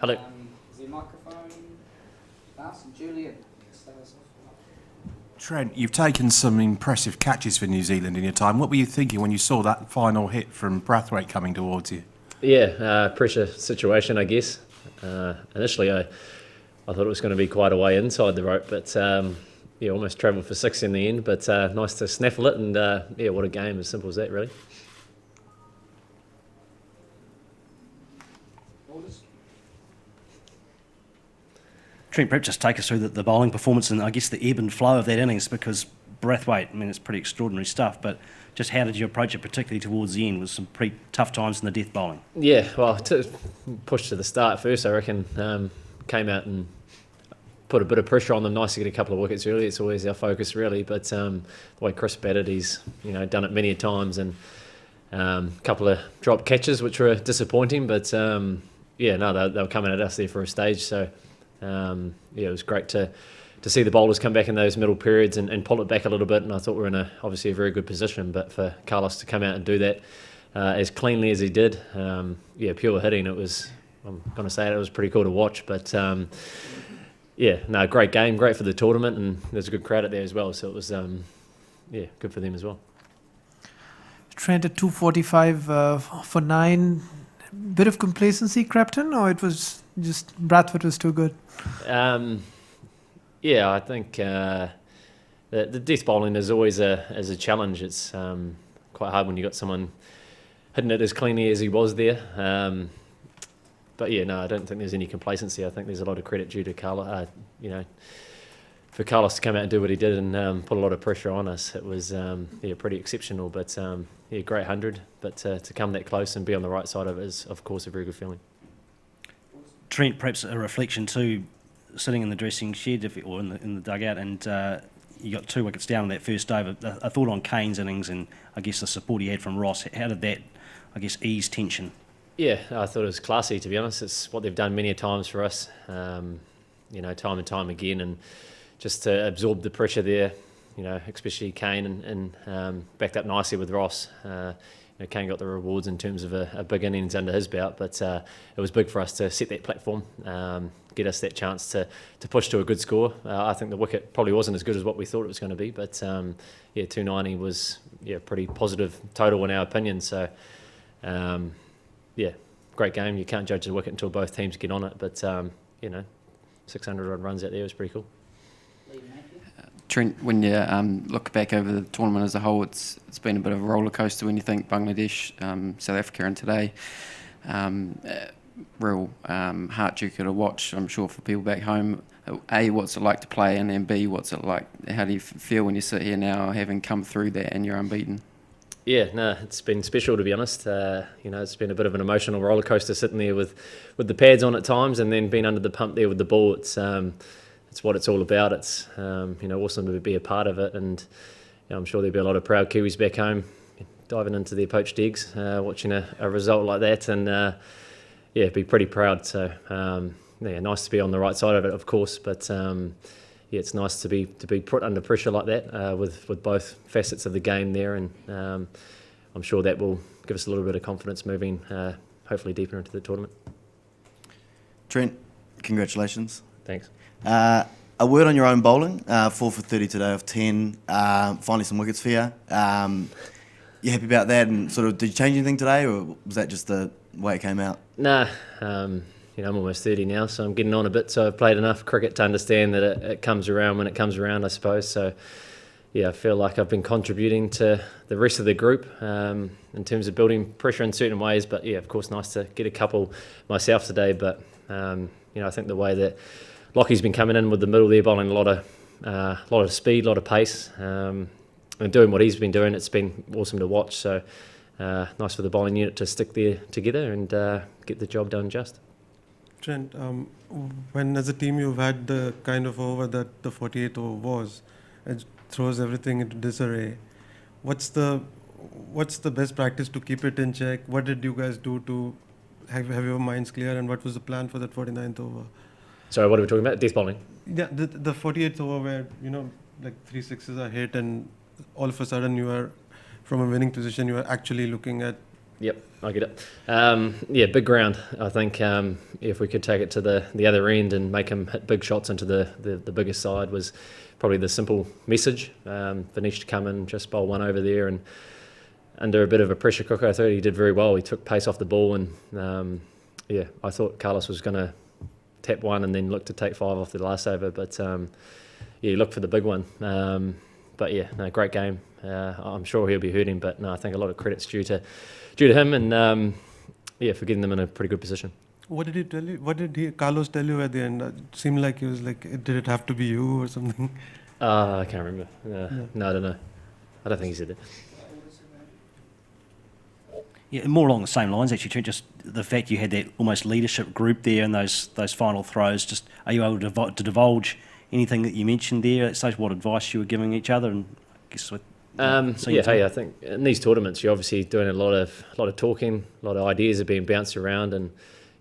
Hello. Is the microphone fast? Julian, start us off. Trent, you've taken some impressive catches for New Zealand in your time. What were you thinking when you saw that final hit from Brathwaite coming towards you? Yeah, pressure situation, I guess. Initially, I thought it was going to be quite a way inside the rope, but almost travelled for 6 in the end. But nice to snaffle it, and what a game! As simple as that, really. Trent, perhaps just take us through the bowling performance and I guess the ebb and flow of that innings, because Brathwaite, I mean, it's pretty extraordinary stuff, but just how did you approach it, particularly towards the end, with some pretty tough times in the death bowling? Yeah, well, to push to the start first, I reckon, came out and put a bit of pressure on them. Nice to get a couple of wickets early. It's always our focus, really. But the way Chris batted, he's done it many times, and a couple of drop catches which were disappointing. But they were coming at us there for a stage. So it was great to see the bowlers come back in those middle periods and pull it back a little bit. And I thought we were in obviously a very good position. But for Carlos to come out and do that as cleanly as he did, pure hitting. It was. I'm going to say it was pretty cool to watch. But great game, great for the tournament, and there's a good crowd out there as well. So it was good for them as well. Trent at 245 for 9. Bit of complacency crept in, or it was just Brathwaite was too good? I think the death bowling is always a challenge. It's quite hard when you got someone hitting it as cleanly as he was there. I don't think there's any complacency. I think there's a lot of credit due to Carlos. For Carlos to come out and do what he did and put a lot of pressure on us, it was pretty exceptional. But great 100. But to come that close and be on the right side of it is, of course, a very good feeling. Trent, perhaps a reflection too, sitting in the dressing shed or in the dugout, and you got 2 wickets down in that first over. A thought on Kane's innings and I guess the support he had from Ross. How did that, I guess, ease tension? Yeah, I thought it was classy, to be honest. It's what they've done many times for us, time and time again, and just to absorb the pressure there, especially Kane and backed up nicely with Ross. Kane got the rewards in terms of a big innings under his belt, but it was big for us to set that platform, get us that chance to push to a good score. I think the wicket probably wasn't as good as what we thought it was going to be, but 290 was pretty positive total in our opinion. So great game. You can't judge the wicket until both teams get on it, but 600 odd runs out there was pretty cool. Trent, when you look back over the tournament as a whole, it's been a bit of a roller coaster when you think Bangladesh, South Africa, and today. Real heart-jerker to watch, I'm sure, for people back home. A, what's it like to play, and then B, what's it like? How do you feel when you sit here now, having come through that and you're unbeaten? Yeah, no, it's been special, to be honest. It's been a bit of an emotional roller coaster sitting there with the pads on at times, and then being under the pump there with the ball. It's what it's all about. It's awesome to be a part of it, and I'm sure there'll be a lot of proud Kiwis back home diving into their poached eggs, watching a result like that, and be pretty proud. So nice to be on the right side of it, of course, but it's nice to be put under pressure like that with both facets of the game there, and I'm sure that will give us a little bit of confidence moving hopefully deeper into the tournament. Trent, congratulations. Thanks. A word on your own bowling, 4 for 30 today off 10, finally some wickets for you. You happy about that, and sort of did you change anything today, or was that just the way it came out? Nah, I'm almost 30 now, so I'm getting on a bit, so I've played enough cricket to understand that it comes around when it comes around, I suppose. So I feel like I've been contributing to the rest of the group in terms of building pressure in certain ways, but of course nice to get a couple myself today. But I think the way that Lockie's been coming in with the middle there, bowling a lot of speed, a lot of pace, and doing what he's been doing, it's been awesome to watch. So nice for the bowling unit to stick there together and get the job done just. Trent, when as a team you've had the kind of over that the 48th over was, it throws everything into disarray. What's the best practice to keep it in check? What did you guys do to have your minds clear, and what was the plan for that 49th over? Sorry, what are we talking about? Death bowling? Yeah, the 48th over where, like 3 sixes are hit and all of a sudden you are, from a winning position, you are actually looking at Yep, I get it. Yeah, big ground. I think if we could take it to the other end and make him hit big shots into the biggest side was probably the simple message. Vanish to come in, just bowl one over there, and under a bit of a pressure cooker, I thought he did very well. He took pace off the ball, and yeah, I thought Carlos was going to tap one and then look to take 5 off the last over, but yeah, he looked for the big one. But yeah, no, great game. I'm sure he'll be hurting, but no, I think a lot of credit's due to him, and yeah, for getting them in a pretty good position. What did he tell you? What did Carlos tell you at the end? It seemed like he was like, did it have to be you or something? I can't remember. No, I don't know. I don't think he said that. Yeah, more along the same lines actually, Trent, just the fact you had that almost leadership group there and those final throws, just are you able to divulge anything that you mentioned there at stage, what advice you were giving each other? And I guess with yeah, hey, I think in these tournaments you're obviously doing a lot of talking, a lot of ideas are being bounced around, and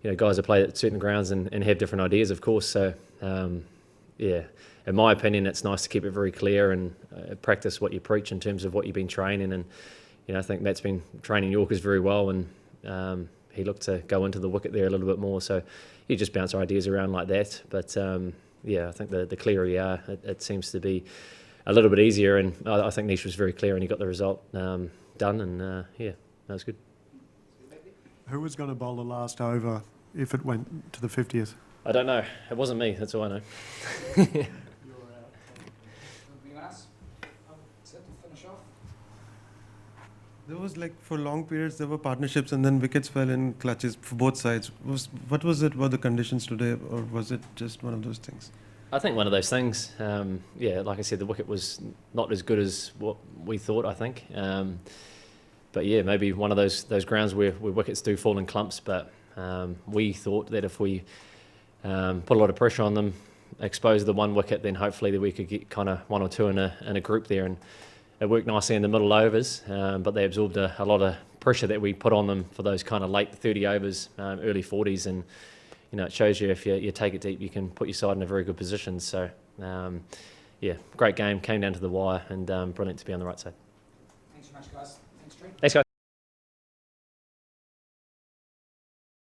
you know, guys that play at certain grounds and have different ideas, of course. So yeah, in my opinion, it's nice to keep it very clear and practice what you preach in terms of what you've been training. And you know, I think Matt's been training Yorkers very well, and he looked to go into the wicket there a little bit more. So you just bounce ideas around like that. But yeah, I think the clearer you are, it seems to be a little bit easier. And I think Nish was very clear, and he got the result done. And yeah, that was good. Who was going to bowl the last over if it went to the 50th? I don't know. It wasn't me. That's all I know. Anything else? Set to finish off. There was like for long periods there were partnerships and then wickets fell in clutches for both sides. What was it? Were the conditions today, or was it just one of those things? I think one of those things. Yeah, like I said, the wicket was not as good as what we thought, I think. But yeah, maybe one of those grounds where wickets do fall in clumps. But we thought that if we put a lot of pressure on them, expose the one wicket, then hopefully that we could get kind of 1 or 2 in a group there. And it worked nicely in the middle overs, but they absorbed a lot of pressure that we put on them for those kind of late 30 overs, early 40s. And you know, it shows you if you take it deep, you can put your side in a very good position. So yeah, great game, came down to the wire, and brilliant to be on the right side. Thanks so much, guys. Thanks, Trent. Thanks, guys.